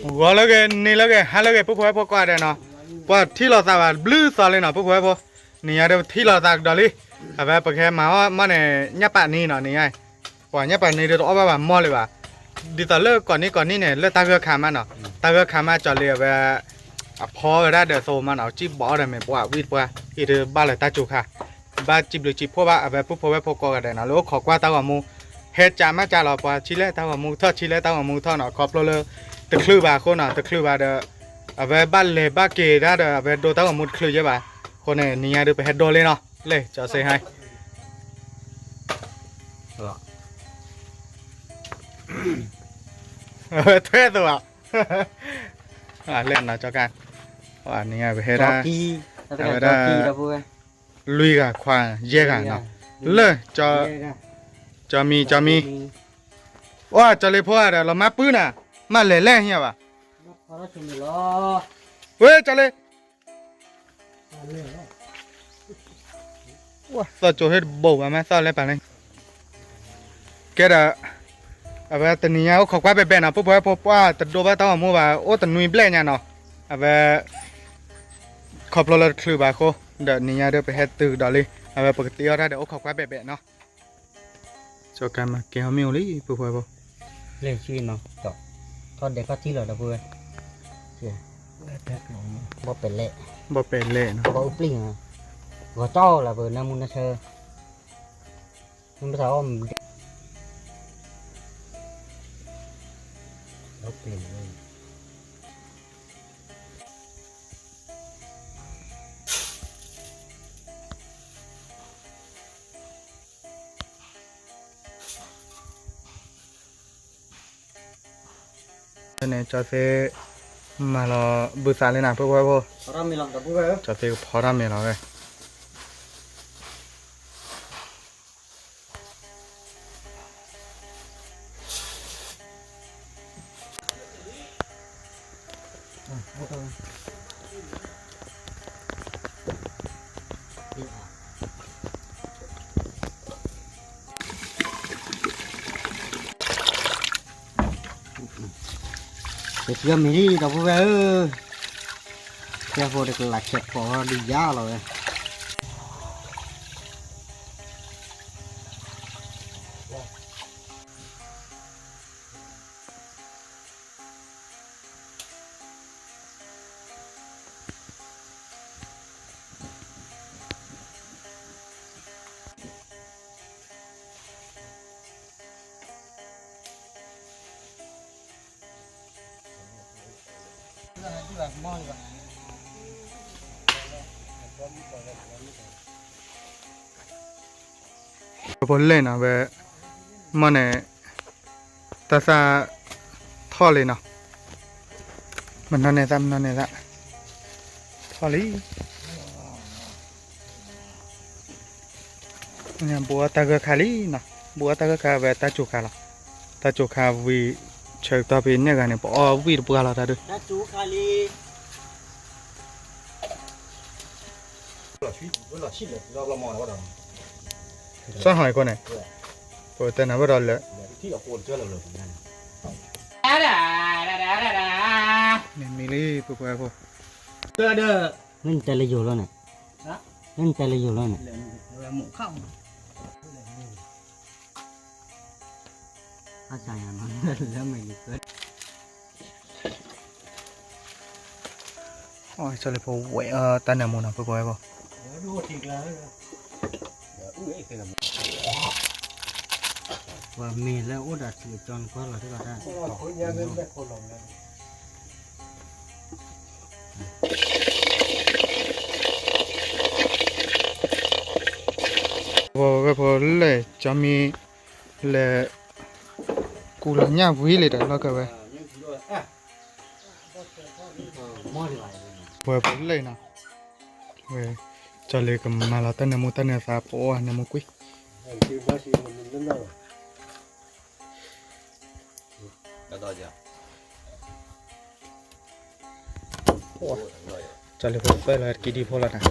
ก็แล้วกันนี่แล้วกันหาแล้วกันพวกพวกก็ได้เนาะพอที่เราตาบลูสอเลยเนาะพวกพวกนี่อะไรที่เราตาดอลลี่เอาไปแค่มาว่ามันเนี่ยยับปะนี่เนาะนี่ไงว่ายับปะนี่เดี๋ยวเอาไปมอเลยว่ะดีต่อเลิกก่อนนี้เนี่ยเลิกตาเกลือขามันเนาะตาเกลือขามันจอดเลยแบบพอได้เดี๋ยวโซมันเอาจีบบ่อได้ไหมปะวิดปะอีเดบ้าเลยตาจุกค่ะบ้าจีบหรือจีบพวกว่าเอาไปพวกพวกก็ได้เนาะแล้วขอกว่าตาว่ามูเฮ็ดจามาจ่าเราปะชิเล่ตาว่ามูทอดชิเล่ตาว่ามูทอดเนาะขอบเลยตะคลือบาคนเนาะตะคลือบาเด้อเอาไปบ้านเลยบ้าเกได้เด้อเอาไปโดตาว่ามูคลือเยอะบ่คนเนี่ยนี่ไงเดี๋ยวไปเฮ็ดโดเลยเนาะเลยจะเซให้เท่ตัวเล่นนะเจ้ากันว่านี่ไงไปเฮ็ดได้ลุยกับควานเย่กันเนาะเลยจะมีว่าจะเลยพ่อเดี๋ยวเรามาปื้นอ่ะมาเล่เฮียป่ะเว้ยจะเลยว้าสอดโจเฮ็ดโบว์มาสอดเลยป่ะเนี่ยแกเด้อเอาไปตอนนี้เขาขวาไปนะพวกว่าแต่ดูว่าต้องมั่วว่าโอ้แต่นุ้ยเปล่าเนี่ยเนาะเอาไปขอบเราคลือบาโคเดี๋ยวนี้เดี๋ยวไปเฮ็ดตื่นดอลลี่เอาไปปกติเอาได้เดี๋ยวเขาขวาไปเนาะจอกันมาเกี่ยวมิวลี่พวกเล่นชีวิตเนาะจบทอดเด็กก็ที่เราเพื่อนบ่เป็นเละเนาะบ่อุปลิงอ่ะก็เจ้าlà vừa nam mun sơ nhưng bây giờ ông đâu tiền rồi này cho xe mà nó bự sáng lên nào phơi phơi phơi mi lòng tập phơi cho xe phơi ra mi lòng đây để chưa mình đi đâu có về theo vô được là chẹt có đi giá rồi bồn lên nào về mà này ta sa thò lên nào mình nó này ra thò lý nhà bùa ta cứ khá lý nào bùa ta cứ khá về ta chủ khá vì chơi ta bên nhà cái này bỏ vì bùa là ta được ta chủ khá lý sao hỏi con này rồi tên nào bắt đầu lệ nên mili phụ phụ nên tay lấy dù luôn này nên tay lấy dù luôn này à chạy à nó lấy mình cứ ôi sao lại phụ quậy tên nào muốn nào phụ phụ phụ và mì là út đặt sự tròn quá là thế cả ta vô lệ cho mi lệ cụ là nhà vui lệ đó là cái vậy vô lệ nào về cho lệ cầm mà là tên này sao bỏ này mua quý cho lệ phải là cái đi phô là nào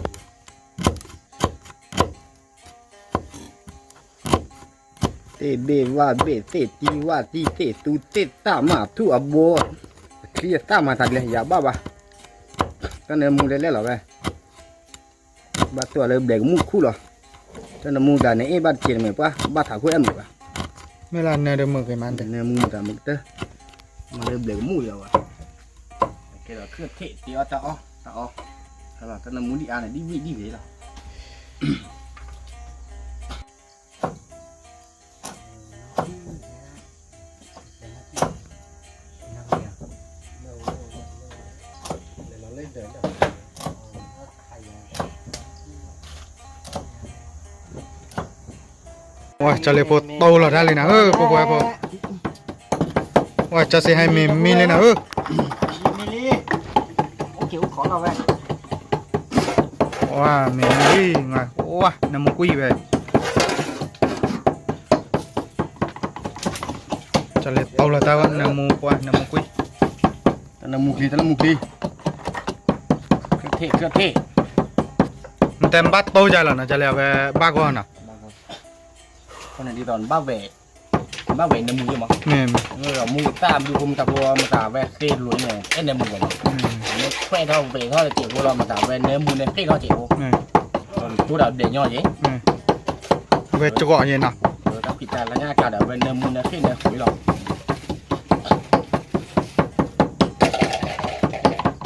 tê bê wa bê tê ti wa ti tê tu tê ta mà thu à bố kia ta mà thật là giả ba ba cái này mua lên là vậy ba tuổi là để mua khu rồi cho nên mua cả này ba tiền mày quá ba thảo của em rồi ไม่ละเนเดมือกันมันแต่ nên mua cả một tơ mà để mua rồi cái đó cứ thế thì tao là cái nó muốn đi ăn này đi về rồi Wah, chale po tau lah dah lena, po po. Wah, chase hai mi lena, kiểu khó nào vậy Wah, mi ngai. Wah, namu kui về. Chale tau lah tao namu kui. nó mua kia cứ thế Mình tem bắt tau ra là nó chale về ba con à. con này đi đòn ba về nó mua mà Nè, người là mua tam đi cùng tập mua mà cả về kia luôn này em này mua này nó khoe đâu về thôi là chịu lo mà cả về nếu mua này kia nó chịu nè, còn tôi đã để nhau vậy nè. Về cho gọi gì nào. rồi các kita là nha cả đã về nếu mua này kia này khỏi lo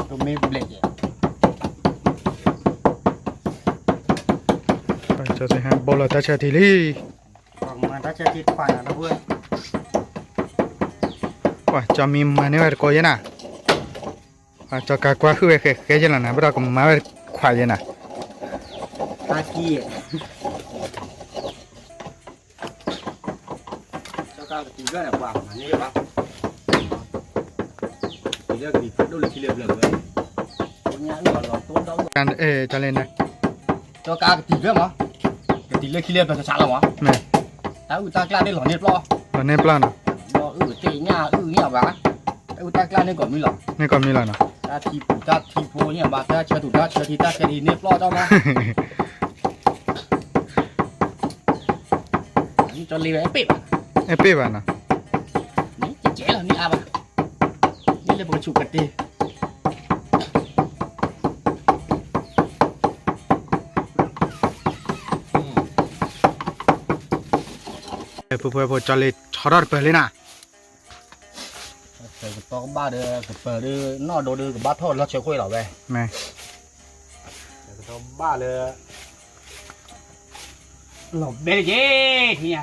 tôi mới bể vậy Chase hai bò là ta chơi thì đi. còn mà ta chơi thì phải là nó vui Wah, cho mi mà nếu có gì nè. Cho cả quá khứ về cái gì là nè, bắt đầu cũng má về khoai gì nè. ta kia cho cao thì rất là quảng mà như vậy thì ra thì đâu là chi liệt rồi nhãn còn là tốt đâu Ê, cho lên này. cho cao thì rất mà cái tỷ lệ chi liệt là sao là mà Nè, tao ta ra đây lỏng nhiệt lo là nên plan à? lo tệ nhà bà tao ta ra đây còn mi lỏng Nên còn mi là nào? ta thì phố nhà bà ta chơi tụi ta chơi thì ta chơi đi nhiệt lo cho mà cho liều ấy bịp Ê, bê bà nào? trẻ là đi à bà đi lên một chụp cật đi Ê, phụ cho lên cho đọt bờ lên à? cái to ba đứa cái bờ đứa nó đồ đứa cái bát thôi nó chơi quay đảo về Nè, cái to ba đứa lẩu bê gì thì nhỉ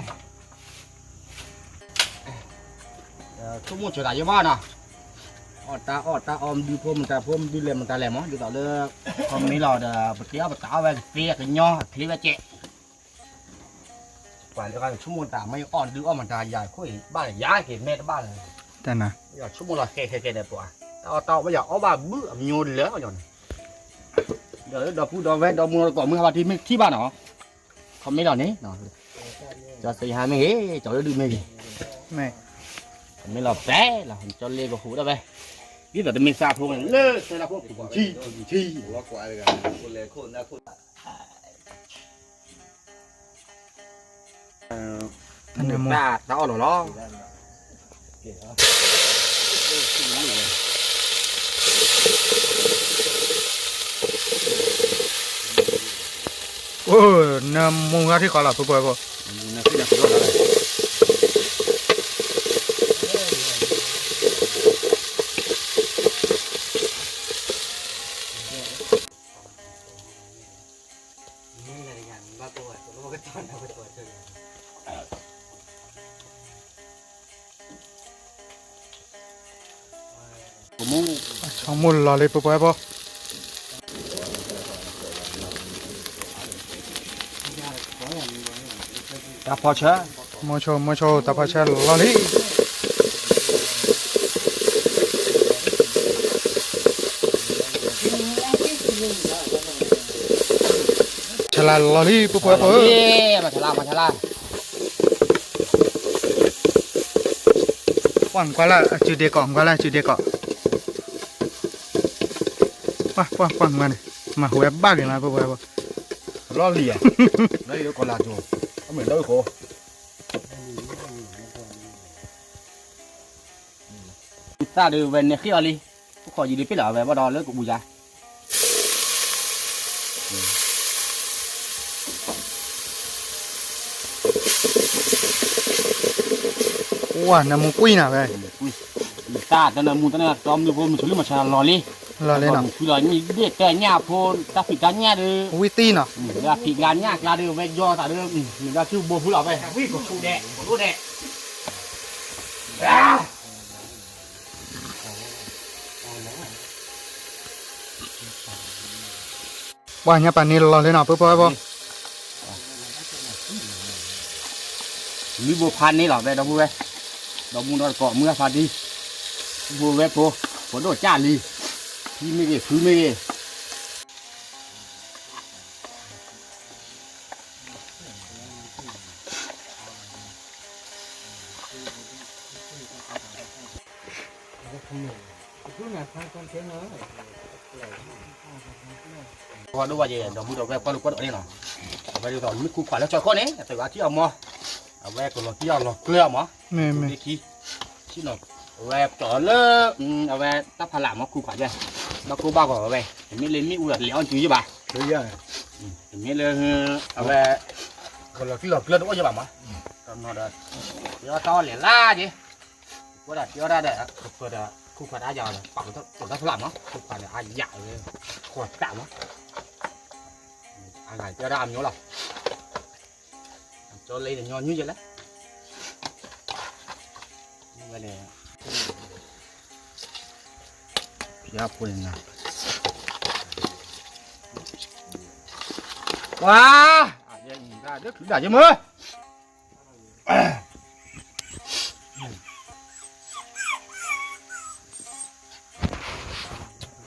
chúng muốn chơi đại với ba nào ở ta ôm đi lên ta làm món đi tạo đưa còn mấy lò là bột tía bột táo về phía cái nho thế về chè quả là cái chúng muốn ta mấy on đứa on mà ta dài khối ba là giá thì mẹ ba là tên nào? giờ chúng muốn là khe đẹp quá tao bây giờ ó ba bữa nhôn lớn rồi giờ đó phụ đó về đó mua còn mua ba thì ba nó không mấy lò đấy nó cho xây hai mấy chỗ đưa mấy Nè, mấy lò té là cho lên vào hũ đó về biết là mình xa thôi lơ xe là không chi ta tao rồi đó ôi, nằm mông ra thì khó là phụ phụ. Trong môn lò lên phụ phụ. ta phò chớ Mua cho, ta phải chơi lò đi. Chơi là lò đi phụ phụ. mà chả la Quăng qua là chữ đề cỏ, quăng mà này. Mà hùa ba cái là phụ phụ. lo lì à đây nó còn là rồi không phải đâu khổ ta được về này khi đi khỏi gì đi biết là về bao đo lớn của bùi ra ว้าน้ำมูกุ้ยน่ะเว้ย ta ta là muốn ta là tóm được vô mình xử lý mà sao lò đi รอเลยเนาะ คือลอยนี่เด็กแต่เนี่ยพอตาผิดกันเนี่ยเด้อ วิตี้เนาะ làผิดกันเนี่ยกลาเด้อไปย่อตาเด้อmình ra kêu bùa phú lọ vềวิ่งcủa chú đẻ của chú đẻ ว่าเนี่ยป่านนี้รอเลยเนาะเพื่อพ่อพ่อ มีบัวพันนี่หรอvề đâu vui đâu mua đó cọ mưa phạt đi bùa về phố phố đồ chả đi đi mấy cái thứ mấy cái con đâu bao giờ đâu mua đâu về con đâu đây nào về đâu mới cú quả nó cho con ấy từ đó chứ ông mò về còn nó kia nó clear mà แม่แม่ đi khi chứ nó về trở lơ về tắp hà làm nó cú quả chưa nó cú bao quả về mới lên mới uổng léo chú chứ bà เฮ้ย mới lên về còn là cái lợp lên nữa chứ bà mà còn nó đợt nó to liền la chứ có đợt nó ra để có đợt cú quả đã giờ là bằng nó làm nó cú quả là ai dạy quả tạo nó anh này cho ra làm nhớ lòng cho lấy để nhon như vậy đấy như vậy này phía bên này wow nhìn ra rất thứ đại chứ mơ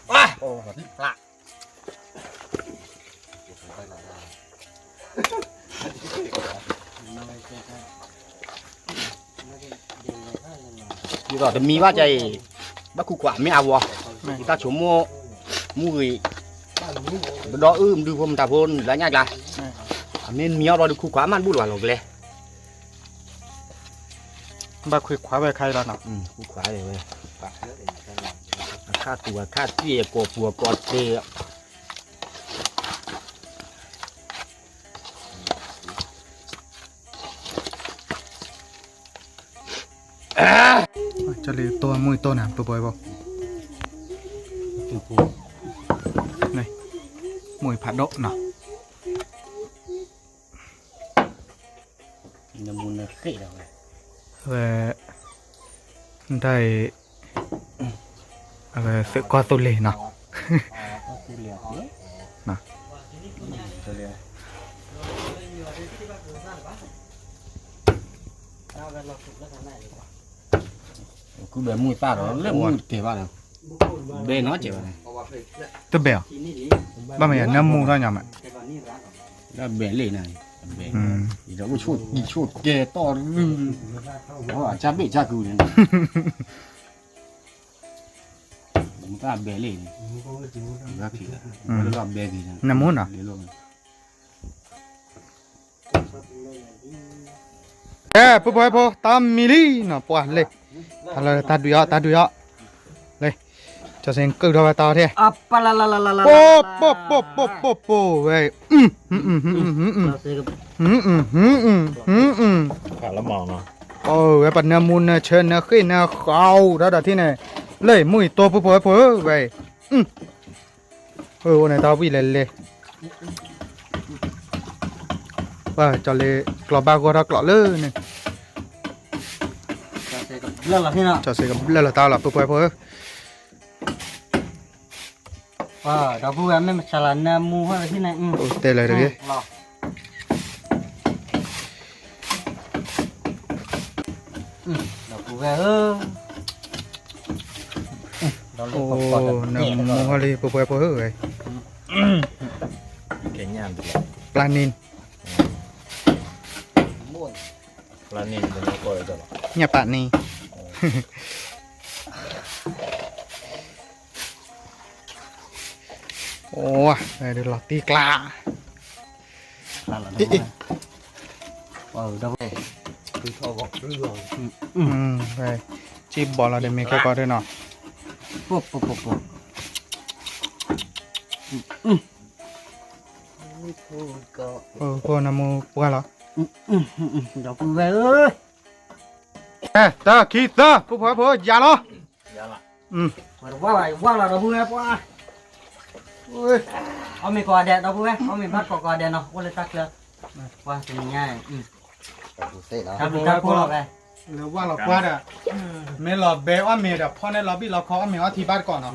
wow ô lạ bây giờ thì mi ba chạy bắt củ quả mới ao vào người ta xuống mua người đó đưa hôm ta vốn lá nhai là nên miêu đó được củ quả man bút vào lồng lẹ บ้าคุยขวาไปใครแล้วเนาะ củ quả này về khát tuổi khát tia cột bùa cột tia à จะเลยตัวมือตัวหนามตัวบอยบ่นี่มวยผัดโดเนาะ nhưng muốn nó khỉ đâu này เว้ได้เว้สึกอตุเลเนาะ Nè. cứ để mùi ta đó lên mùi kể vào nào bên nó chỉ vào này ตัวเบลบ้าไม่น้ำมูได้ยังไง là bể lì này bể อืม thì đó có chuột kề to nó ở cha bể cha cừu này chúng ta bể lì này ra thì nó bể gì này น้ำมูเนาะ để luôn ปุ๊บพอตามมิลี่เนาะปวดเลยอะไรตาดูยอเลยจะเซ็งกึกดาวตาเท่ apa la la la la la โป๊ะเว้ยขาละมองเนาะ โอ้เว้ยปันน้ำมูนเชิญนะขึ้นนะเขาแล้วแต่ที่ไหนเลยมุ้ยตัวปุ๊บเว้ยวันไหนตาวิ่งเลยว่าจะเลยกลับบาก็รักกลับเลยเนี่ย là thế nào จะเซ็งกับเล่นละตาละปุ๊บ đó vui em mới chả là nam mu hay là thế này โอ้เตะเลยเดี๋ยว lò đó vui về ơ โอ้น้ำมูฮัลโหลปุ๊บเว้ย เก่งงานเลย ปลานิน ร้านนี้เป็นโลโก้เลยจ้ะหรอ เนี่ยปะนี่โอ้เดี๋ยวหลอดตีกลา đâu vậy từ thọ gọt rồi ไป จีบบอลเราเดี๋ยวมีแค่ก็ได้เนาะ ปุ๊บก็ พวกน้ำมูปวดเหรอ ดอกเว้ยเอ้ย ตาขี้ตาผู้พ่อพ่อยาเหรอ ยันละ ว่าเราดอกเว้ยป่ะเอ้ยเอามีกอแดดดอกเว้ยเอามีบัดกอแดดเนาะว่าเลยตักเลยว่าเป็นง่ายทำดูพูดหรอกไง หรือว่าเราปวดอ่ะเมลเบลว่าเมดพ่อในล็อบบี้เราเขาเอาเมลที่บ้านก่อนเนาะ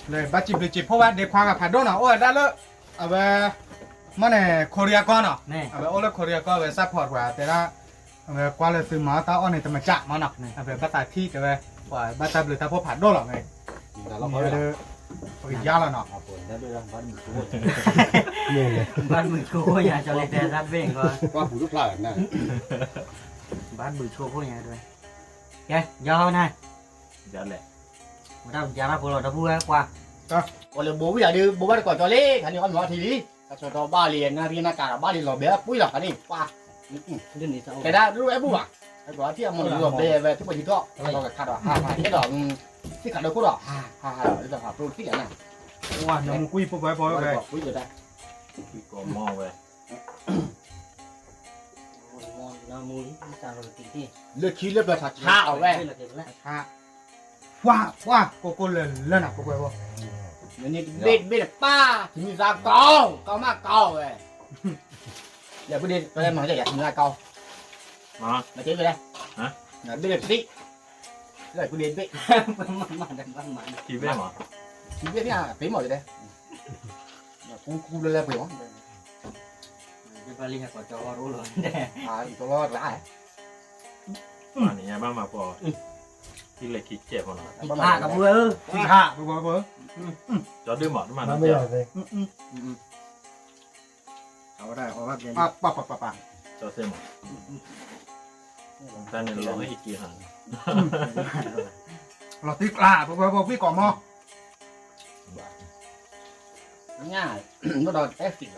เลยบัจิบเลยจิบเพราะว่าเด็กควางกับผัดโดนเนาะโอ้ยได้เลยเอาไปมันเนี่ยโคเรียก่อนเนาะเอาไปโอ้แล้วโคเรียก็ไปซัพพอร์ตกว่าแต่ละเอาไปกว่าเลยซื้อหมาตาอ้อนเนี่ยจะมาจับมันเนาะเอาไปบัตรที่แต่ว่าว่าบัตรเลยถ้าพวกผัดโดนหรอกไงนี่เลยยาแล้วเนาะ บ้านมือโชว์อย่าจะเลยแต่รัดเบ่งก่อน ว่าผู้ทุกพลาดนะ บ้านมือโชว์พวกอย่าด้วยแกยาวนะ ยันแหละ มาทำยามาพวกเราจะพูดกว่า còn là bố bây giờ đi bố bắt quả cho lê cái này con nói thì đi cho nó ba liền na viên na cả ba liền lò bé búi là cái này qua เรื่องนี้จะเอา cái đó lúc ấy bố à cái đó thì mà lò bé về thứ gì đó nó cái khát đó cái đó cái khát đó có đó bây giờ học rồi cái này ว่าน้องคุยปุ๊บไปพอไป búi rồi đây พี่ก็มองไป น้ำมูนี่จานเราตีที่ lượt khí lượt là cha ở đây ฮะว่าโกเลยเล่นอ่ะปุ๊บไปพอ nên bên bên là ba thì mình ra cao mà cao rồi giờ cứ đi tôi em nói vậy mình ra cao มา là thế về đây là bên là tí rồi cứ đi bên มัน ทีเว้ยหมอ chỉ biết nha tí mỏi rồi đây cu lên phải không จะไปเรียกว่าจะรู้เลยแต่ tôi lo lạ มานี่ยังบ้างมาพอที่เลยคิดเจ็บมัน ผ้ากับเพื่อ ที่ห้าปุ๊บไปพอ จะดื้อหมอมาน้ำเจ็บ เอาได้เอาว่าเป็น ป่ะ จะเสียหมอแต่เนี่ยลองให้อีกกี่หัน เราตีกล้าปุ๊บไปพอพี่ก่อมอ nha nó đòi ép xịt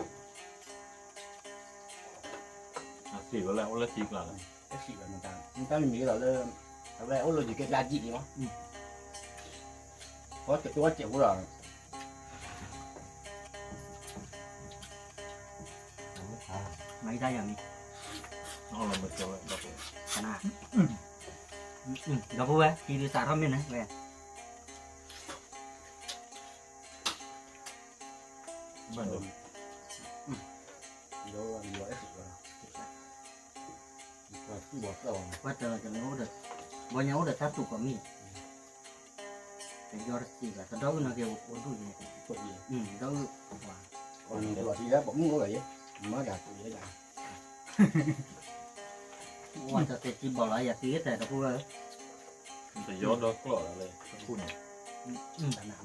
สี่ก็แล้วแล้วทีกแล้ว ép xịt là người ta mình nghĩ là ở đây ôi rồi gì cái giá trị gì đó có cái tôi chịu rồi ไม่ได้อย่างนี้ เอาเรามาเจอแบบ ขนาดเราพูดว่าทีดีสาทำเป็นนะแม่ บ้านเดิม đó là mình gọi ép xịt rồi và cứ bỏ rồi ว่าเจอจะไม่รู้เด็ดวันนี้รู้เด็ดทับตุกกับมีแต่ยอดสี่กับตะดอกนั่นเกี่ยวกับคนดูอยู่ có gì ดอกว่า còn bỏ thì đó bỗng có vậy mới gạt tụi đấy gạt ว่าจะเตะจีบอลอะไรอย่าตีแต่เราพูดว่า แต่ยอดเรากรอดอะไรพูด là nào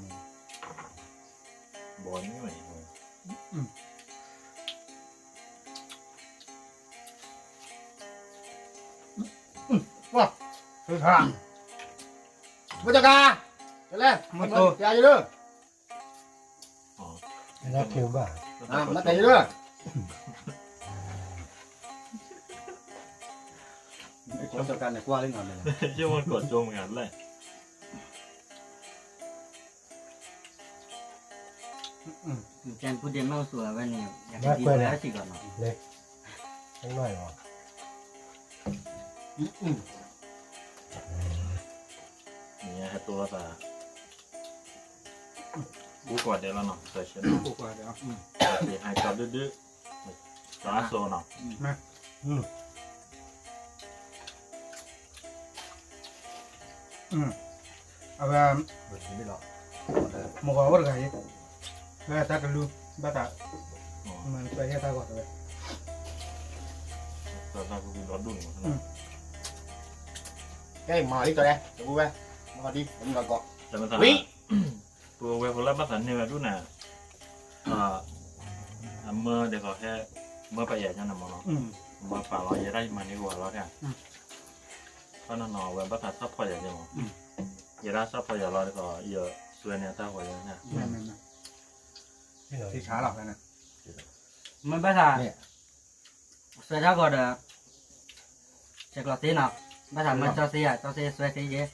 บอลไม่ไหว ที่ห้า bây giờ ca trở lên Mất ra cơ. cho đưa อ๋อ nó kêu bà mất tay đưa ประสบการณ์เนี่ยกว่าเรื่องอะไร เชื่อมันกดโจมงานเลย แกนพูดเดียวไม่สวยวันนี้อยากดีแล้วสิก่อนเนาะ không nói mà นี่ฮะตัวตาบูกว่าเดี๋ยวแล้วเนาะใส่เชือก ปุ๊บไปเดี๋ยว เดี๋ยวให้จับดื้อๆร้าโซเนาะ เอาไป mình biết rồi หมกว่าอะไรแล้วตากันลูบ้าตามันไปแค่ตาก่อนเลย แต่ตากูร้อนดุ่น cái mà đi cho đây cho vui mà đi mình gọi gọi แต่ภาษาตัวเว็บแล้วภาษาเนี่ยดูน่ะเมื่อเดี๋ยวเขาแค่เมื่อไปใหญ่ยันน่ะมองเนาะเมื่อป่าเราจะได้มาในหัวเราเนี่ยเพราะนั่นเนาะเว็บภาษาซับพออย่างเดียวอย่าได้ซับพออย่างเราก็เยอะส่วนเนี่ยถ้าหัวเนี่ย ที่ช้าหรอกนะ มันภาษาสวยเท่าก่อนเด้อเช็คหลอดตีเนาะภาษามันเจ้าเสียสวยเสียเยอะ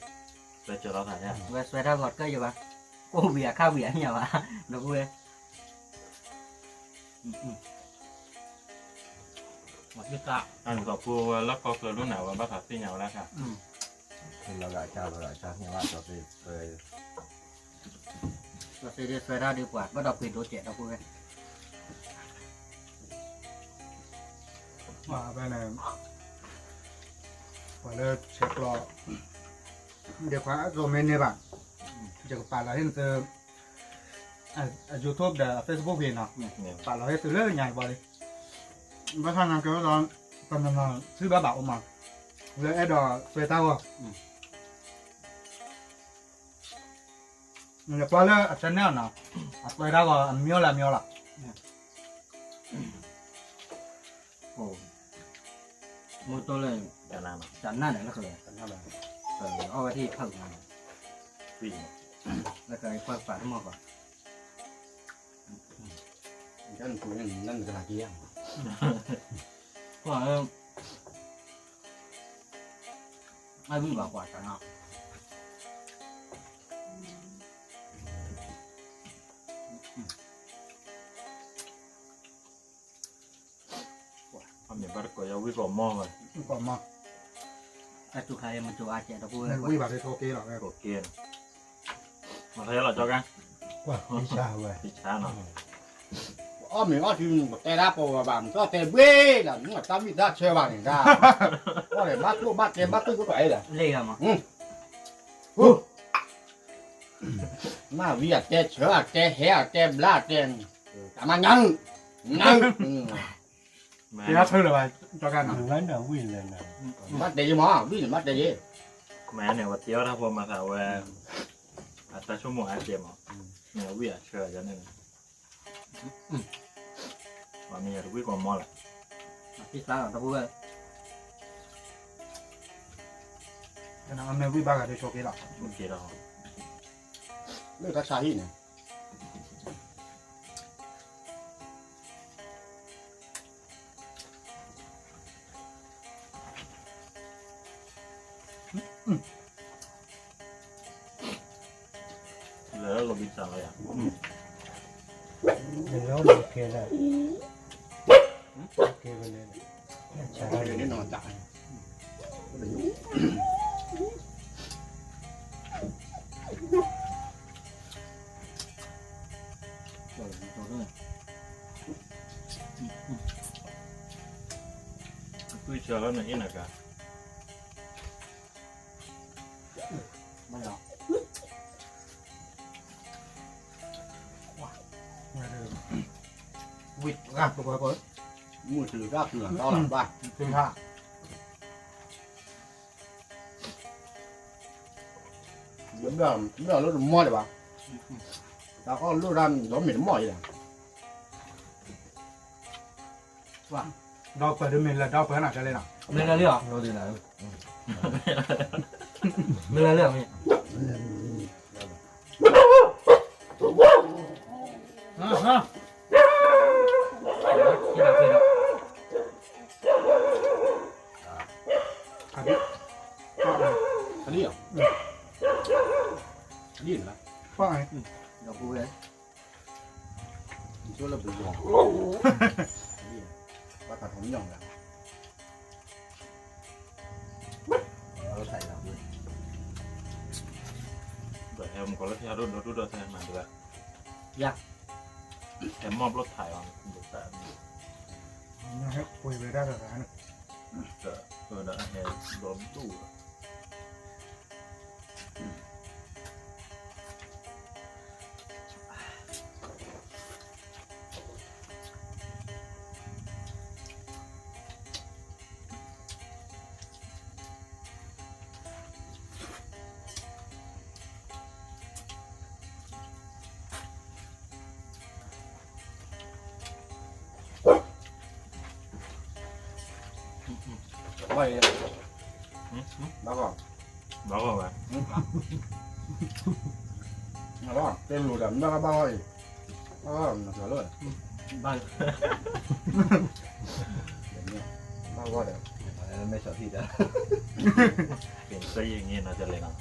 ไปเจอเราถ่ายเนี่ย về xoay ra gọt cây rồi bà cô vỉa khao vỉa nhỉ bà nó vui một cái cạo อันก็พูดแล้วก็เกิดรุ่นไหนว่าบ้าผัดที่เหนียวแล้วค่ะ เราหลายชาเนี่ยว่าเราเคย rồi sẽ đi xoay ra đi quạt bắt đầu quỳ đổ trẻ nó vui ว่าไปไหนพอเลิกเช็ครอเดี๋ยวขวาโรเมนเนี่ยบ้างจะป่าเราเห็นเจอยูทูบเดอเฟซบุ๊กเพจเนาะ เนี่ย ป่าเราเห็นเรื่องใหญ่บ่เลยว่าทางนั้นก็ร้อนตอนนั้นซื้อบ้าบ่าวมาเลยไอ้ดอกเฟต้าว่ะเดี๋ยวพอเลิกชแนลเนาะเฟต้าก็มีอะไรมีอะไร ồ mua tôi lên แต่นานอ่ะ chắn nát này nó khởi ở cái thì thẳng này วิ่ง là cái quạt phải mọc à Cái nàyนั่นขนาดเที่ยง quả ai bị bảo quả chẳng nào ทำอย่างบ้าก็ยังวิ่งกว่าหม้อเลย ก่อนมา ta chụp hai mình chụp ai trẻ nó vui วิ่งแบบโทรเกย์หรอก โอเคมาthấy là cho gan ว่าวิชาเว้ย thì chán nó mình có thì một tay đáp vào bạn có tay bê là những là tao bị ra chơi bạn ra có thể bắt tôi bắt tôi có phải là lê à mà mà vì là tay chở là tay hé là tay lá tay cảm ơn nhân nhân แม่ เดี๋ยวซื้อเลยไปจอกัน ถึงนั้นน่ะวิ่งเลยนะ bắt đây mà vì là bắt đây แม่เนี่ยว่าเตี้ยวถ้าพอมาถามว่าอัตราชั่วโมงอาเจียมเนี่ยวิ่งเชื่อจะเนี่ยว่ามีอะไรวิ่งกว่าหม้อแหละ cái sao nó vui นะอันนี้วิ่งบ้ากับโทรเกย์หรอก โอเคแล้ว đây các sai nàyแล้วเราบินสั่งเลยอ่ะ เดี๋ยวเราโอเคแล้วโอเคไปเลยชา đây đến nó chạy rồi rồi คุยเชื่อแล้วเนี่ยนะกัน bắt đầu วิ่งกันตัวเปิด mua từ ra cửa to là ba ถึงห้า bây giờ nó mỏi đấy bà tao có lúc ra nó mệt mỏi rồi เราเปิดดูมินแล้วเราเปิดหนักจะเลยนะ lên là liệu เราดีไหน lên là liệu nhỉ ฮะ khi nào khi nào ครับพี่ก็อะไร cái gì à cái gì nữa ก็อะไร nó vui đấy chỗ là bị giòn ba thật không nhỏng rồi เราใส่เราด้วย เดี๋ยวแอมก็แล้วที่รุ่นรถแทนมาด้วย dạ แอมมอบรถถ่ายอ่ะดูแต่ นี่ให้คุยไปได้แต่ละนะ เดี๋ยวแอมโดนตู้ vậy đó còn บอกว่าไง đó tên lùi đấm ra bao rồi đó nó sửa luôn bao bao gọi đấy ไม่ชอบที่จะ เปลี่ยนเสื้ออย่างงี้น่าจะเลยนะ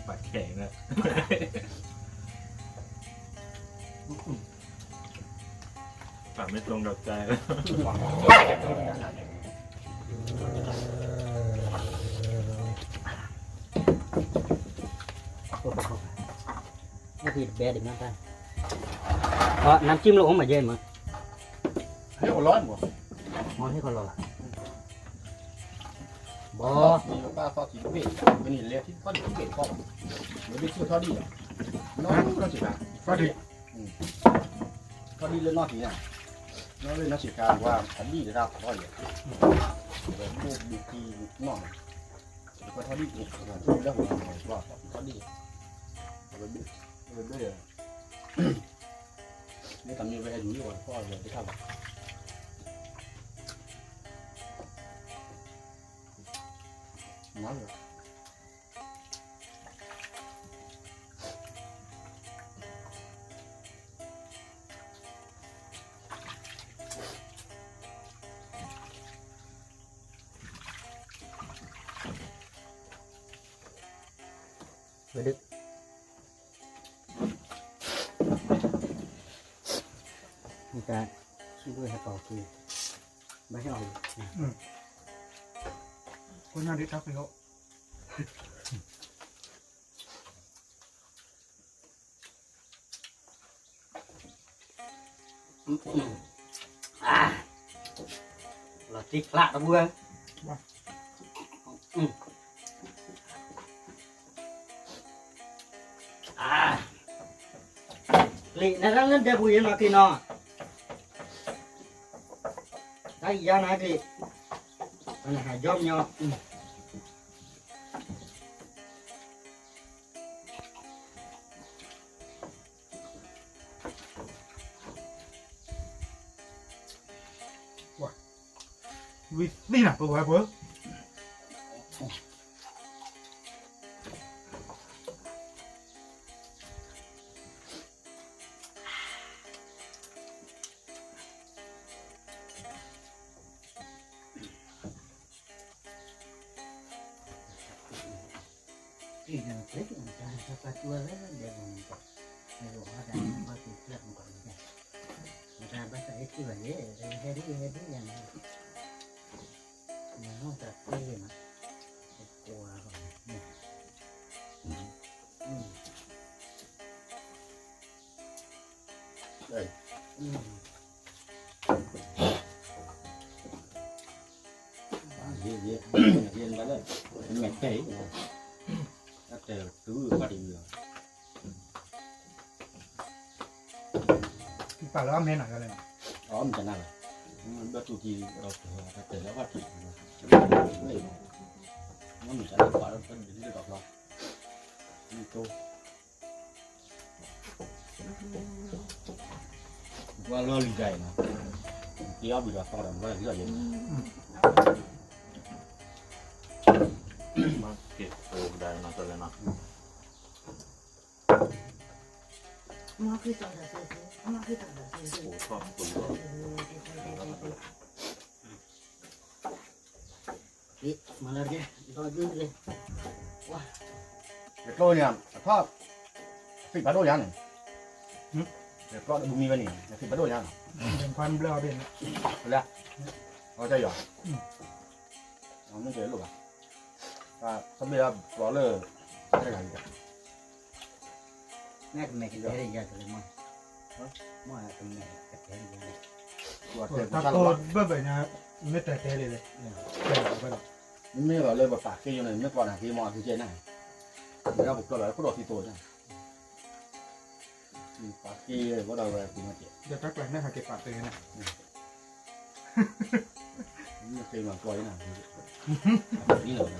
เ ปากแข็งนะปากไม่ตรงกับใจแล้ว นี่คือแบดอีกน้ำตาลเพราะน้ำจิ้มลูกอมมาเย็นมั้ง ให้คนร้อนบ่ มองให้คนรอบ่ มีป้าซอสสีเบ็ดมันนี่เลยที่ทอดที่เบ็ดก็เดี๋ยวไปซื้อทอดดีอ่ะน้องน้องสิครับ ก็ดี ทอดดีเลยน้องสิเนี่ยน้องเลยน้องสิการว่าทอดดีนะครับทอดเนี่ยเดี๋ยวลูกดูกีน้องก็ทอดดีอีกแล้วหัวว่าทอดดีเอาไปบุ๊กเอาไปเบื่อนี่ทำยังไงอยู่ดีกว่าพ่อเลยที่ทำน้ำเลย ไปดึกมีการช่วยให้ต่อคือไม่ให้ออก คนน่าดีทักไปเขา เราติ๊กละตะบัวลีนั่นนั่นเดี๋ยวบุยมากินเนาะได้ยานะดิมันหายอมเนาะวินี่นะปุ๊บไว้ปุ๊บ อีกหนึ่งคลิปการจะไปตัวแล้วเดี๋ยวมันก็ไม่รู้ว่าจะมาติดเรื่องก่อนเนี่ยมันจะไปใส่ที่ไหนเฮ้ยอย่างนี้มันต้องจัดเต้นนะกลัวก่อนเนี่ยเย็นไปเลยเป็นแม่เต๋อแต่ซื้อมาดีเลย ป่าแล้วเมนหน่อยกันเลย อ๋อมันจะนั่งมันแบบทุกทีเราเต๋อแล้วว่าถีบเลยมันจะนั่งกว่าเราเป็นเรื่องดอกเรานี่โตว่าเราลีใจนะที่เอาไปดูต่อแล้วว่าเรื่องเย็น มาเก็บโอ้ได้มาตัวเลยนะ มาคือตอนนั้นมาคือตอนนั้น โอ้ชอบตัว นี่มาแล้วเนี่ยตอนยืนเลย เด็กโตเนี่ยถ้าสิบพันโดยันเด็กโตดูมีวันนี้สิบพันโดยัน เป็นความเบลอเป็น แล้วเอาใจหยอดเราไม่เจอลูกอ่ะก็สมัยเราบอกเลยอะไรกันกัน แม่กับแม่กินได้ยังเลยมั้งมั่วกับแม่กับแกยัง ตัวเต็ม ถ้า ท่าน โต ว่า เบื่อไปนะไม่แต่เตะเลยเลยแต่ไปหรอก ไม่บอกเลยว่าปากเกี่ยวเลยไม่ก่อนหาที่มอที่เจน่าเดี๋ยวเราบุกตัวเราก็โดดที่ตัวใช่ปากเกี่ยวก็เราเลยที่มาเจ็บ เดี๋ยวทักหลังได้หาเก็บปากเลยนะ ไม่เคยมาตัวนะนี่เลย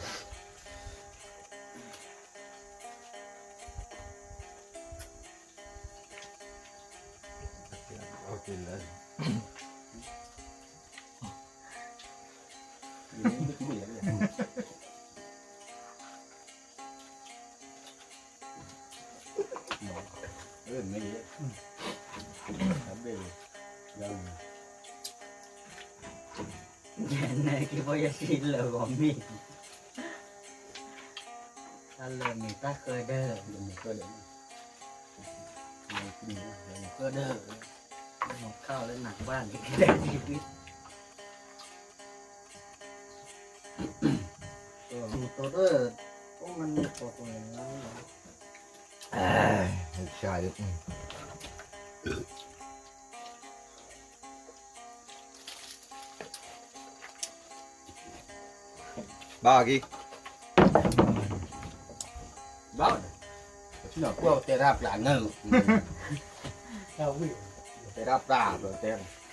โอเคเลยไม่คิดเลยไม่เยอะทำเบลยัง này cái voi xin là gom mi ถ้าเริ่มมีตาเคยเด้อ ก็เดี๋ยว ก็เด้อหมดข้าวแล้วหนักบ้านอีกได้ชีวิตตัวเด้อพวกมันมีตัวตัวอย่างนั้น ใช่เลยบ้ากี่ บ้าที่เราพวกเตะรับหลานเนอะ เราวิ่ง เตะรับตาเตะ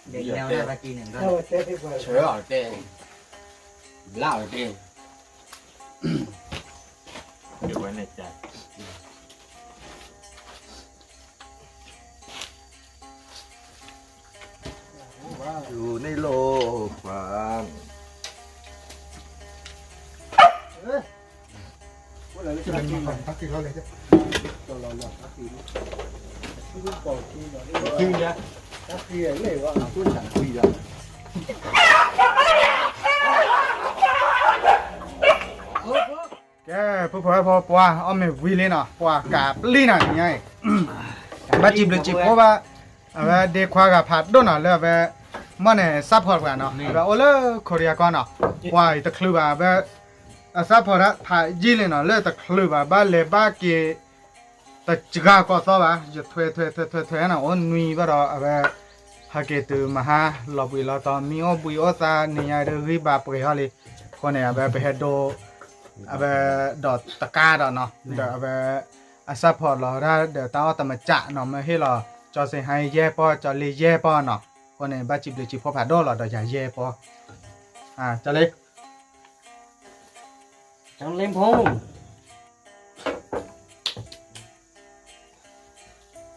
เด็กแนวหน้าตะกี้หนึ่งก็ เราเต้ที่ไป เฉยอ่ะเตะเล่าเตะ เก็บไว้ในใจ อยู่ในโลกความ ว่าเราจะ จะเป็น กิ มาน ก่อนตักกินเขาเลยจ้ะ ตัวเราหลับตักกิน ที่ปอดที่เรา กินเนี่ย ตักเรียนเลยว่า พูดฉันคุยกัน แกผู้พ่อพอปัวเอาไม่วิเลนะปัวกาบลีน่ะยังไงบัดจิบเลยจิบเพราะว่าเด็กควากับผัดด้วยน่ะแล้วมันเนี่ยซัพพอร์ตกันเนาะแบบโอ้เลยโคเรียก่อนเนาะว่าตะคลือแบบซัพพอร์ตผ่าจีเลยเนาะเลยตะคลือแบบเลยบ้าเกตะจิกาก็ซ้อว่าจะถวยน่ะโอ้นุยบ่ดอกแบบฮักเกตมหาลบุยลตอมีโอบุยโอซาเนี่ยเรื่องบาปเลยฮะเลยคนเนี่ยแบบไปเฮ็ดโดดอตะกาดเนาะเดี๋ยวซัพพอร์ตเราได้เดี๋ยวต้องตะมาจะเนาะมาให้เราจอเสียให้แย่ปอจอเลยแย่ปอเนาะคนเนี่ยบ้าจิบเลยจิบพอผ่าโดเราเดี๋ยวอย่าแย่ปอจะเลย จังเล่มพง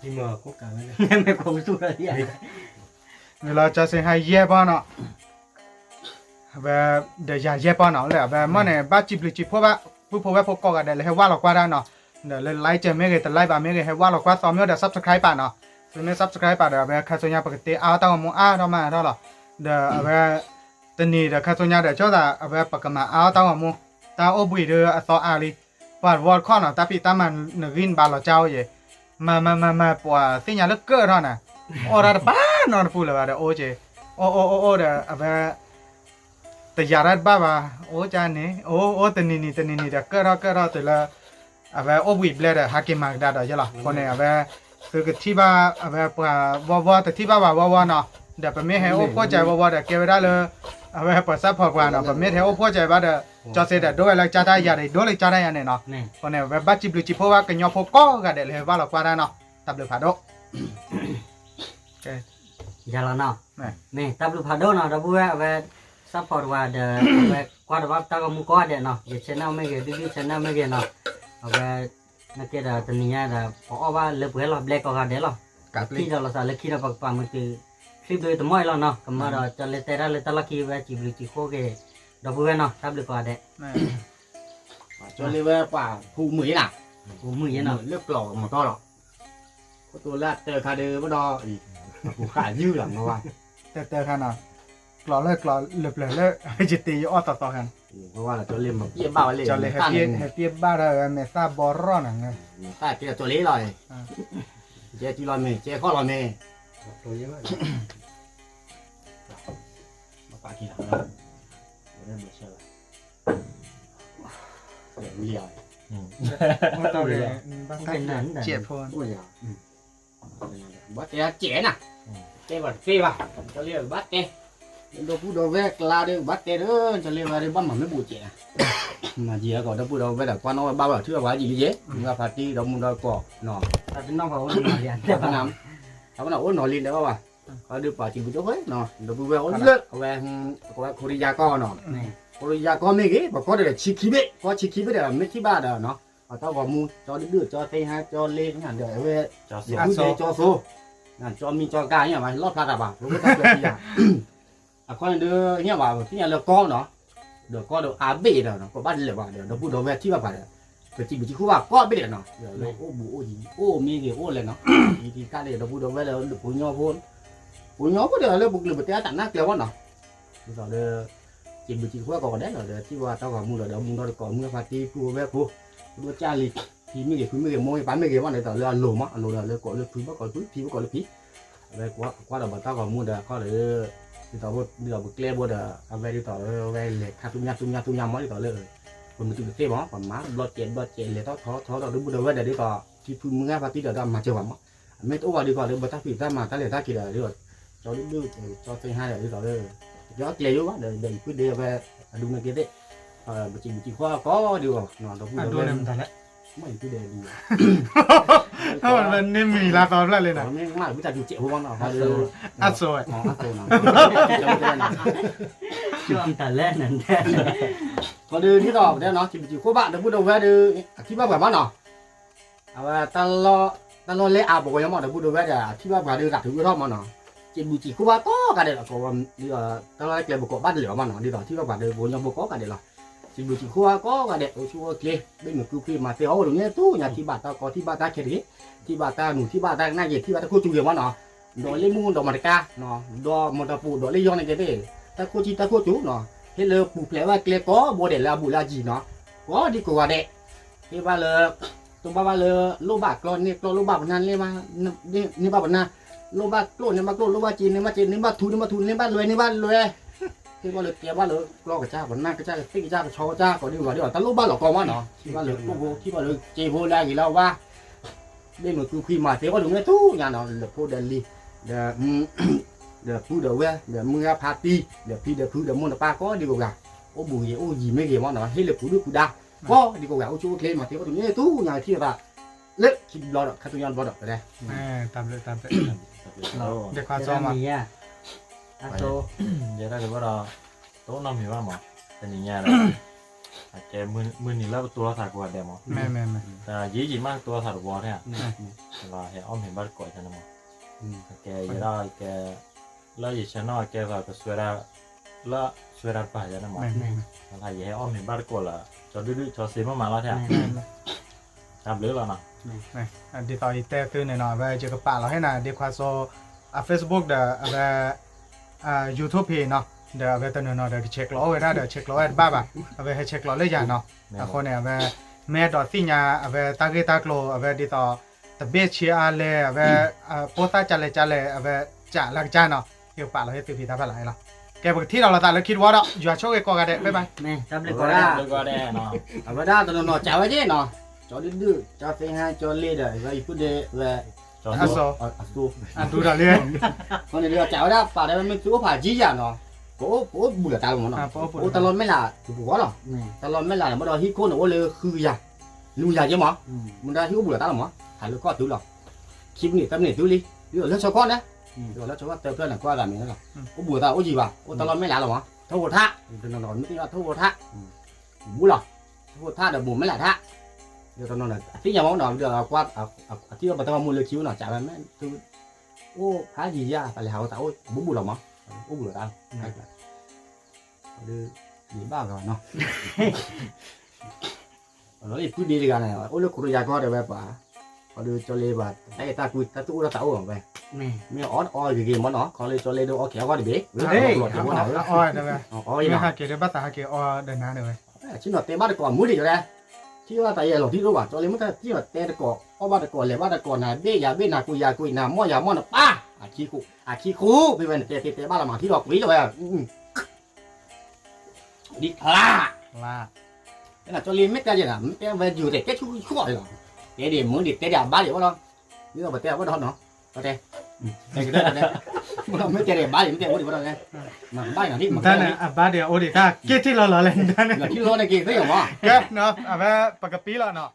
ที่มาคุกกันเลย ไม่คงสู้อะไรอย่าง เวลาจะเสียให้แย่ปอเนาะแบบเดี๋ยวอย่าแย่ปอเนาะเลยแบบมันเนี่ยบ้าจิบเลยจิบเพราะว่าผู้พอว่าพวกก็กันเดี๋ยวให้ว่าเรากว่าได้เนาะเดี๋ยวเลยไลค์เจอไม่เกแต่ไลค์บ้าไม่เกให้ว่าเรากว่าซ้อมเดี๋ยว subscribe ป่ะเนาะซึ่งไม่ subscribe ป่ะเดี๋ยวแบบข้าสัญญาปกติเอาตั้งมุ้งเรามาเท่าไหร่เดี๋ยวแบบตอนนี้เดี๋ยวข้าสัญญาเดี๋ยวเจ้าแต่แบบปกติเอาตั้งมุ้งตาโอบุยเดี๋ยวต่ออาลีปวดวอดข้อเนาะตาปีตามันหนึ่งวินบาเราเจ้าเย่มาปวดสิ่งอย่างเล็กเกินเท่านั้นโอ้ระดับบ้านนอนพูดเลยว่าเดี๋ยวโอเจโอเดี๋ยวแบบแต่ยารัดบ้าว่าโอ้จานนี่โอ้ตอนนี้เดี๋ยวเกินเราแต่ละแบบโอบุยเบลด์ฮักเกมากได้เดี๋ยวละคนเนี่ยแบบคือที่บ้าแบบวอแต่ที่บ้าว่าเนาะเดี๋ยวไปไม่ให้โอ้พ่อใจวอเดี๋ยวเก็บไว้ได้เลยแบบเปิดซับพอร์ตกว่าเนาะไปไม่ให้โอ้พ่อใจบ้าเดี๋ยวจอเสด็จด้วยแล้วจะได้ยาได้ด้วยเลยจะได้ยันเนี่ยเนาะ นี่ คนเนี่ยแบบบัจิบลิจิเพราะว่ากันยอพอก็กันเดี๋ยวเลยว่าเรากว่าได้เนาะตับเลยผ่าดก อย่าละเนาะนี่ตับลูกพาโดเนาะเราพูดว่าซัพพอร์ตว่าเดี๋ยวแบบกว่าว่าตาก็มุกว่าเดี๋ยวเนาะอย่าชนะไม่เกี่ยวดีชนะไม่เกี่ยวเนาะเอาไปนักเตะตอนนี้เนี่ยพอว่าเลือกเพื่อเราแบล็กก็กันเดี๋ยวเราที่เราสารเลือกที่เราปักมันคือคลิปโดยตัวมั่วเราเนาะก็มาเราจะเลือกแต่ละตะกี้ว่าจิบลิจิโคเกเราพูดว่าเนาะตับลูกว่าเดี๋ยว จนเลยว่าป่าผู้มือน่ะ กูมือเย็นเนาะ เลือกกรอกมาต้อหรอกตัวแรกเจอคาเดอร์บ่ดออีกผู้ขายื้อหลังมาว่า แต่ขนาดกลอเลิกกลอเลิกจิตตีอ้อต่อกัน เพราะว่าเราจะเล่นแบบเยี่ยมบ้าเลย จะเลยแฮปปี้บ้าเลยเมซ่าบอร์รอนอ่ะไง ใต้เกี่ยวตัวเล็กเลยเจ้าจีรอนเมย์เจ้าข้อรอนเมย์ ตัวเยอะมาก มาปากีหลังเราเริ่มเชื่อเรียบ มันต้องเลยบางทีเจ็บพอน โอ้ยบัตเตะเจ๋น่ะเจ๋บัตเฟ่ป่ะจะเรียกบัตเตะโดนพูดโดนแวกลาเด้อบัตเตะเด้อจะเรียกว่าเด้อบ้ามันไม่บูเจ๋มาเจียก่อนถ้าพูดโดนแวกแต่กว่าน้องบ้าแบบเชื่อว่าจีเจ๊ว่าปาร์ตี้เรามุนเราก่อเนาะ ตัดน้องเขาเนี่ยเรียน แต่พนันถ้าพนันโอ้หนอลินได้ป่าวเขาดูป่าจีบุญเจ้าเฮ้ยเนาะเดี๋ยวพูดว่าโอ้เลิกเอาแวงเอาแวงโคริยาก็เนาะ นี่ โคริยาก็ไม่กี่บอกก็เดี๋ยวชิคิเบะก็ชิคิเบะเดี๋ยวไม่ที่บ้านเดี๋ยวเนาะเอาเท่ากับมูจอดื้อจอเตะฮะจอเล่นงานเดี๋ยวเว้ย จอ เดี๋ สุ ยวพูดจอโซ่งานจอมีจอกายเนี่ยมารอบพลาดบ่ารู้ว่าต้องเกิดที่อย่างอ่ะคนเดือเนี่ยว่าที่เนี่ยเราก้อนเนาะเดี๋ยวก็เดี๋ยวอาเบะเดี๋ยวเนาะก็บ้านเลยว่าเดี๋ยวพูดโดนแวที่บ้านเดี๋ยวแต่จีบุจิคู่ว่าก็ไม่เดี๋ยวเนาะเดี๋ยวโอ้บูโอ้ยิโอ้มีเดี๋ยวโอ้เลยเนาะทีการเดี๋ยวพูดโดนแวแล้วปุ๋ยย่อพูนปุ๋ยย่อก็เดี๋ยวเราบุกเลยบุตรแต่ตัดหน้าเกลียวว่าเนาะเดี๋ยวเดี๋ยวจีบุจิคู่ว่าก่อนได้เดี๋ยวที่ว่าเท่ากับมูเดี๋ยวมูเราก่อนเมื่อพาร์ตี้กูแวกู đua cha lì thì mới cái môi bán mấy cái bọn này tao là lồ mà lồ là có lồ phí có phí có phí về qua đầu tao còn mua được có để thì tao được clear mua được về đi tao về để khát tung nhang mới taoเลยcòn mình tự tiêu bó còn má lót chén để tao thó tao đứng mua về để đi tao thì phun nghe và tí được ra mà chơi bóng mấy tối vào đi còn được tao phỉ ra mà tao để tao chỉ để được cho đến đưa cho chơi hai để đi taoเลยgió clear quá để quyết đi về đúng là cái đấy chỉ khoa có điều nó đâu à đua nem thật đấy mấy cái đề đi nó mình nem mì là tao lại lên này mấy mà bây giờ chịu không nào hay ăn rồi chưa tả lên nè còn đưa như đó đây nó chỉ có bạn được bắt đầu về đưa khi bác bảo mắt nào à ta lo lấy à bộ cái món được bắt đầu về là khi bác bảo đưa đặt thứ đó mà nó chỉ có ba to cả đây là có ta lo lấy bộ bắt lửa mà nó đi đó khi bác bảo đưa bộ nhau bộ có cả đây là chỉ khoa có cả đẹp chua kia bên một khi mà tiêu đúng nhé tu nhà thì bà ta có thì bà ta kia đấy thì bà ta nụ thì bà ta ngay gì thì bà ta cô chủ yếu mà nó đòi lấy mua đòi mặt ca nó đòi một tập đòi lấy do này cái đấy ta cô chú nó thế là phụ lẽ và kia có bộ để là bộ là gì nó có đi của đẹp thì bà là tụi bà là lô bạc lon này lô bạc nan lên màนี่bà na lô bạc lô này bạc lô bạc chín này bạc chín này bạc thu này bạc lười thì bà lực kia bà lực lo cái cha vẫn mang cái cha cái tích cha cái cho cha có đi vào ta lúc bà lọ con mà nó thì bà lực vô thì bà lực chơi vô la gì đâu ba bên một khi mà thế có đúng cái thú nhà nó là cô đền đi để phụ đầu về để mưa party để phi để phụ để mua ba có đi gà ô bùi gì mấy cái món nó hết là phụ được phụ đa có đi gà ô chú thế mà thế có đúng cái thú nhà thì là lết khi lo được khát nhau lo được đây tạm được để qua cho mà aso vậy đó thì bắt đầu tối năm thì màแต่นี่เนี่ยแกมือนี่แล้วตัวถ่ายกว่าเดมอ่ะ แม่ แต่ยี่จีมากตัวถ่ายกว่าเนี่ยเราเห็นอ้อมเห็นบ้านก่อยใช่ไหมแกยังได้แกแล้วยี่ชนะแกว่าก็สวยแล้วสวยไปใช่ไหมอะไรยี่ให้อ้อมเห็นบ้านก่อยละจอดื้อจอซีมาแล้วเนี่ยทำเรื่องแล้วนะ đi tàu tè từ này nọ về chỉ có bạn là hết là đi qua số Facebook để YouTube thì nó để về từ này nọ để check lỗ về đó để check lỗ ba về hay check lỗ lấy giả nóคนเนี่ยvề mẹ đỏ xí nhà về target taglo về đi tàu tập biết chia ale về posta chale về trả lăng cha nó hiểu bạn là hết từ vì ta phải lại là cái bậc thi nào là ta lấyคิดว่าđó giờ cho cái con gà đẹp bye bye แม่จับเลย ก็ ก็ ได้ ได้ ก็ได้เนาะ ở đó tụi nó chào chứ nó cho đến đưa cho thứ hai cho lê đời và ít đề về จอ ăn ด số tu ăn đủ rồi liền con này đưa chào đó phải đây mình chú phải chỉ ra nó cố bù là tao mà nó cố tao luôn mới là bù quá rồi แม่ tao luôn mới là bắt đầu hít cố nó có lê khư ra lưu ra chứ mà mình ra hít bù là tao mà thằng nó có tứ rồi khi mình tâm này tứ đi rồi lớp cho con đấy rồi lớp cho con tao là qua làm mình rồi có bù tao có gì vào tao luôn mới là mà thâu bột tha nó nói mới là thâu bột tha bù rồi thâu bột tha là bù mới là tha rồi tao nói là tí nhà món nào được qua tí mà tao mua lưỡi chiếu nào trả lại mấy thứ ô phá gì ra phải là hậu tao bún bù lòng mà bún bù tao đưa gì ba rồi nó nó đi cứ đi ra này ô lúc cô ra có được về bà đưa cho lê bà tay ta cùi ta tụ ra tao ở về แม่ mấy ót oi vì món nó có lê cho lê đâu kéo qua để biết đấy oi đây oi này nó hai cái bắt ta hai cái oi đây nào rồi chứ nó té bắt được còn mũi đi rồi đâyที่ว่าแต่หลอกที่รู้ว่าจอเลยมันที่ว่าแต่ก่อเอาบ้านก่อเลยบ้านก่อน่ะเบี้ยเบี้ยน่ะกูยากูน่ะมอยาน่ะป้าขี้คูไปเป็นแต่บ้านละมาที่ดอกวิเลยดิคลา là นั่นน่ะจอเลยไม่ได้น่ะไม่ได้อยู่แต่แค่ชั่วเลยหรอเดี๋ยวมึงดิแต่เดี๋ยวบ้านเดี๋ยวว่านี่เราแต่ว่าดอนเนาะแต่แต่ก็ได้ไม่แต่เดี๋ยวบ้านไม่แต่ว่าเดี๋ยวว่าไงมาบ้านอย่างที่มัน ท่านอ่ะบ้านเดียวโอ้ดิท่าเกี่ยที่เราเลยท่าน ที่รถในเกมได้หรอวะ cái nó à về bạc bí là nó